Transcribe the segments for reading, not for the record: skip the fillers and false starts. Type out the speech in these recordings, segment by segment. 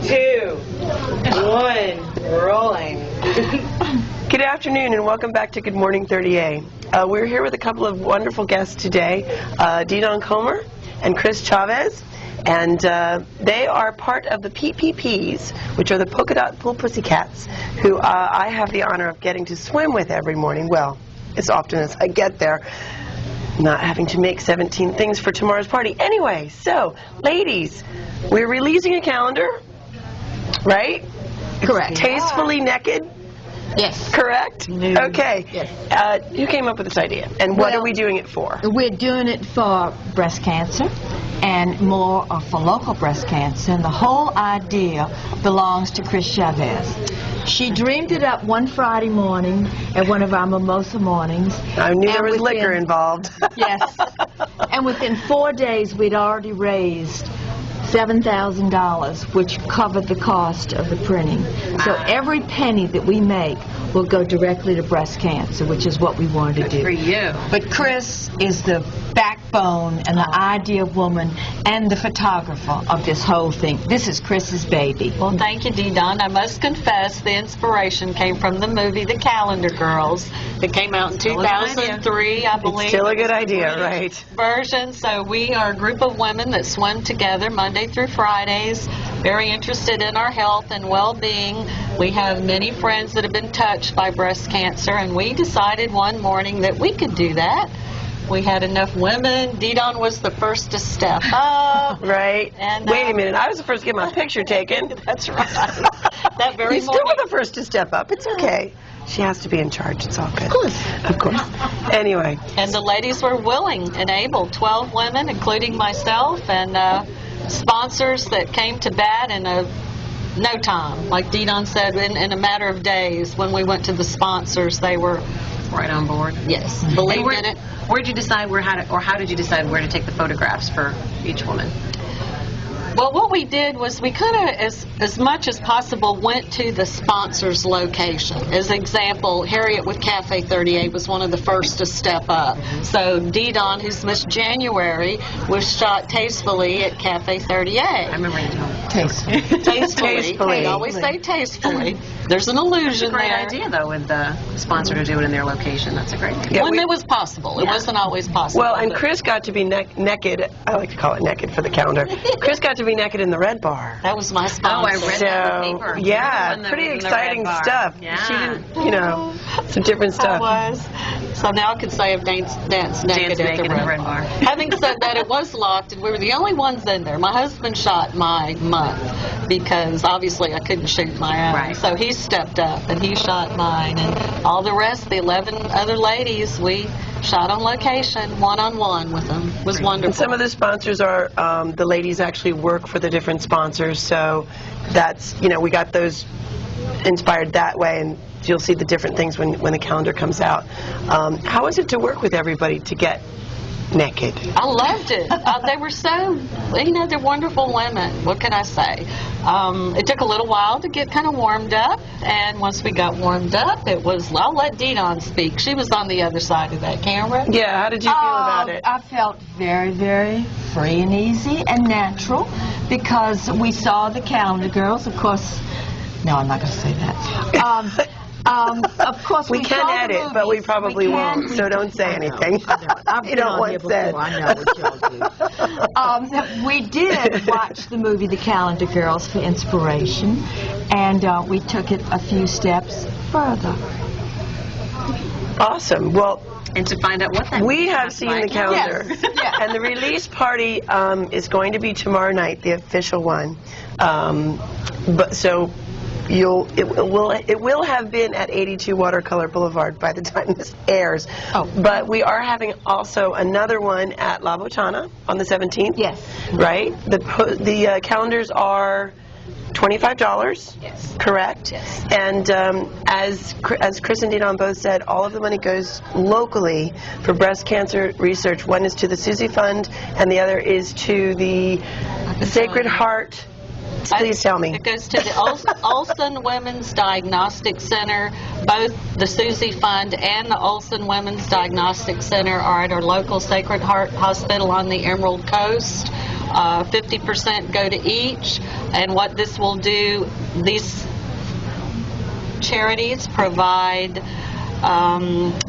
2, 1, rolling. Good afternoon and welcome back to Good Morning 30A. We're here with a couple of wonderful guests today, Didon Comer and Chris Chavez, and they are part of the PPPs, which are the Polka Dot Pool Pussycats, who I have the honor of getting to swim with every morning. Well, as often as I get there, not having to make 17 things for tomorrow's party. Anyway, so, ladies, we're releasing a calendar, right? Correct. Tastefully Naked? Yes. Correct? No. Okay. Yes. Who came up with this idea? And what are we doing it for? We're doing it for breast cancer and more for local breast cancer. And the whole idea belongs to Chris Chavez. She dreamed it up one Friday morning at one of our mimosa mornings. I knew there was liquor involved. Yes. And within 4 days, we'd already raised $7,000, which covered the cost of the printing. So every penny that we make will go directly to breast cancer, which is what we wanted to do. Good for you. But Chris is the backbone and the idea woman and the photographer of this whole thing. This is Chris's baby. Well, thank you, Didon. I must confess the inspiration came from the movie The Calendar Girls that came out in 2003, I believe. It's still a good idea, right? Version. So we are a group of women that swim together Monday through Fridays, very interested in our health and well-being. We have many friends that have been touched by breast cancer, and we decided one morning that we could do that. We had enough women. Didon was the first to step up. Right. And, wait a minute, I was the first to get my picture taken. That's right. That very You still morning. were the first to step up. It's okay. She has to be in charge. It's all good. Of course. Of course. Anyway. And the ladies were willing and able, 12 women, including myself, and sponsors that came to bat in no time. Like Didon said, in a matter of days, when we went to the sponsors, they were right on board. Yes, believed in it. Where did you decide how did you decide where to take the photographs for each woman? Well, what we did was we kind of, as much as possible, went to the sponsor's location. As an example, Harriet with Cafe 38 was one of the first to step up. So Didon, who's Miss January, was shot tastefully at Cafe 38. I remember you told me. Tastefully. Tastefully. They always say tastefully. There's an illusion Great there. idea, though, with the sponsor to do it in their location. That's a great idea. Yeah, When it was possible. It wasn't always possible. Well, and but- Chris got to be naked. I like to call it naked for the calendar. Chris got to be naked in the Red Bar. That was my Oh, sponsor. I read that in the paper. Yeah, The one that pretty was in the exciting Red Bar. stuff. Yeah. She didn't, some different stuff. I was. So now I can say I've danced naked at the Red Bar. Having said that, it was locked, and we were the only ones in there. My husband shot my month because obviously I couldn't shoot my own. Right. So he stepped up and he shot mine, and all the rest, the 11 other ladies, we shot on location, one-on-one with them. It was wonderful. And some of the sponsors are, the ladies actually work for the different sponsors, so that's, we got those inspired that way, and you'll see the different things when the calendar comes out. How is it to work with everybody to get naked? I loved it. They were so, they're wonderful women. What can I say? It took a little while to get kind of warmed up, and once we got warmed up, it was, I'll let Didon speak. She was on the other side of that camera. Yeah, how did you feel about it? I felt very, very free and easy and natural because we saw the Calendar Girls, of course. No, I'm not going to say that. Of course, we can saw the edit, but we movies. probably won't, We so can. don't say I know, anything. I know. I've You been don't on want here said. before. I know what y'all do. We did watch the movie The Calendar Girls for inspiration, and we took it a few steps further. Awesome. Well, And to find out what that we means, have that's seen why- the calendar, Yes. Yeah. and the release party is going to be tomorrow night, the official one. But so it will have been at 82 Watercolor Boulevard by the time this airs. Oh. But we are having also another one at La Botana on the 17th. Yes. Right. The calendars are $25. Yes. Correct? Yes. And as Chris and Didon both said, all of the money goes locally for breast cancer research. One is to the Susie Fund, and the other is to the Sacred Heart. Please tell me. It goes to the Olson Women's Diagnostic Center. Both the Susie Fund and the Olson Women's Diagnostic Center are at our local Sacred Heart Hospital on the Emerald Coast. 50% go to each. And what this will do, these charities provide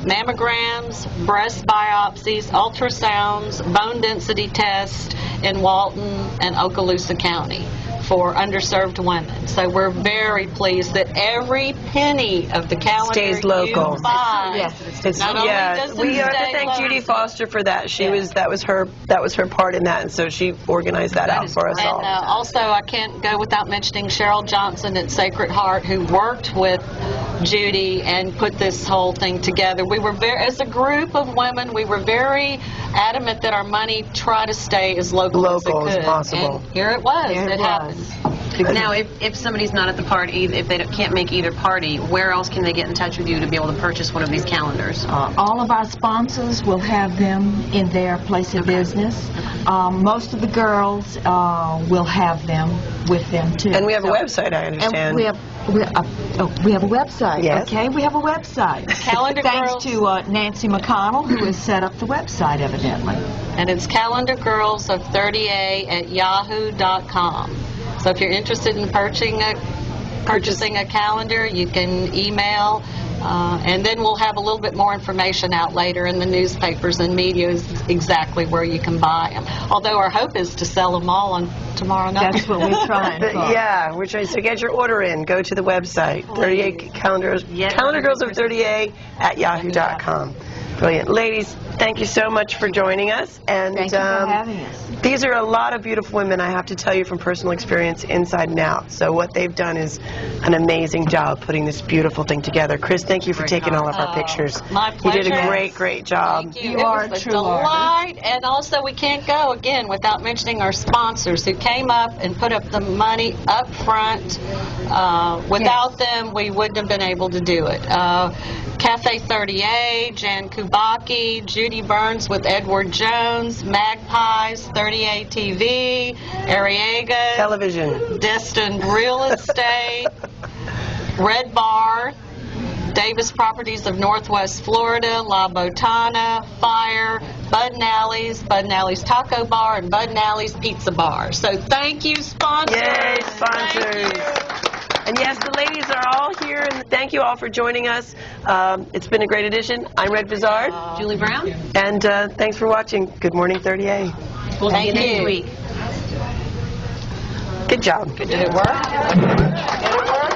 mammograms, breast biopsies, ultrasounds, bone density tests in Walton and Okaloosa County for underserved women. So we're very pleased that every penny of the calendar Stays local. you buy, It's, not only yeah, does it we have to stay thank local, Judy Foster for that. She was that was her part in that, and so she organized that out for us and all. also, I can't go without mentioning Cheryl Johnson at Sacred Heart, who worked with Judy and put this whole thing together. We were as a group of women, we were very adamant that our money try to stay as local as it could. possible. And here it was. Here it happened. Now, if somebody's not at the party, if they can't make either party, where else can they get in touch with you to be able to purchase one of these calendars? All of our sponsors will have them in their place of business. Most of the girls will have them with them too. And we have a website, I understand. And we have a website. Yes. Okay, we have a website. Calendar Thanks Girls. to Nancy McConnell, who has set up the website, evidently. And it's calendargirls30a@yahoo.com. So if you're interested in purchasing a calendar, you can email, and then we'll have a little bit more information out later in the newspapers and media exactly where you can buy them. Although our hope is to sell them all on tomorrow night. That's what we're trying for. Yeah, we're trying to get your order in. Go to the website, 38 calendars, Calendargirls of 30A at yahoo.com. Brilliant. Ladies, thank you so much for joining us. And Thank you for having us. these are a lot of beautiful women, I have to tell you from personal experience, inside and out. So what they've done is an amazing job putting this beautiful thing together. Chris, thank you for taking all of our pictures. My You pleasure. did a great, great job. Thank you. You It are was a true delight. And also, we can't go again without mentioning our sponsors who came up and put up the money up front. Without them, we wouldn't have been able to do it. Cafe 30A, Jan Kubaki, Judy Burns with Edward Jones, Magpies, 30A TV, Ariega, Television. Destined Real Estate, Red Bar, Davis Properties of Northwest Florida, La Botana, Fire, Bud and Alley's Taco Bar, and Bud and Alley's Pizza Bar. So thank you, sponsors. Yay, sponsors. Thank you. And yes, the ladies are all here, and thank you all for joining us. It's been a great edition. I'm Red Vizard. Julie Brown? And thanks for watching Good Morning 30A. We'll see you Thank next you. week. Good job. Did it work? Did it work?